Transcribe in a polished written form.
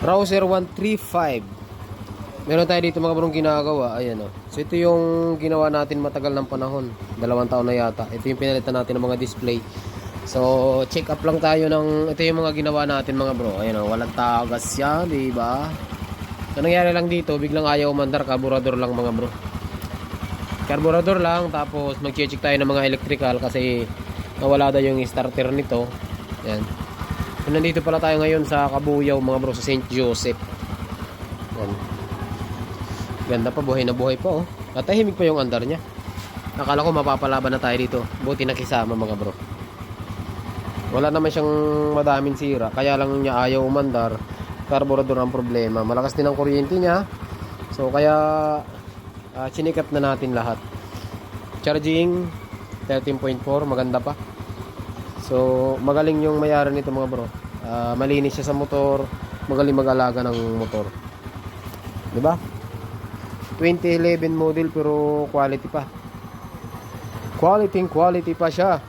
Cruiser 135. Meron tayo dito mga brong ginagawa. Ayan o. So ito yung ginawa natin matagal ng panahon. 2 taon na yata. Ito yung pinalitan natin ng mga display. So check up lang tayo ng ito yung mga ginawa natin mga bro. Ayan o. Walang tagas yan, diba? So nangyari lang dito, biglang ayaw umandar. Carburetor lang mga bro. Carburetor lang. Tapos mag-check tayo ng mga electrical kasi nawala daw yung starter nito. Ayan. So, nandito pala tayo ngayon sa Kabuyaw mga bro, sa St. Joseph. Yan. Ganda pa, buhay na buhay pa oh. At tahimik pa yung andar niya. Akala ko mapapalaban na tayo dito. Buti nakisama mga bro. Wala naman siyang madaming sira. Kaya lang niya ayaw umandar. Carburetor ang problema. Malakas din ang kuryente niya. So kaya chinikap na natin lahat. Charging 13.4, maganda pa. So, magaling yung mayari nito mga bro. Malinis siya sa motor, magaling mag-alaga ng motor. 'Di ba? 2011 model pero quality pa. Quality pa siya.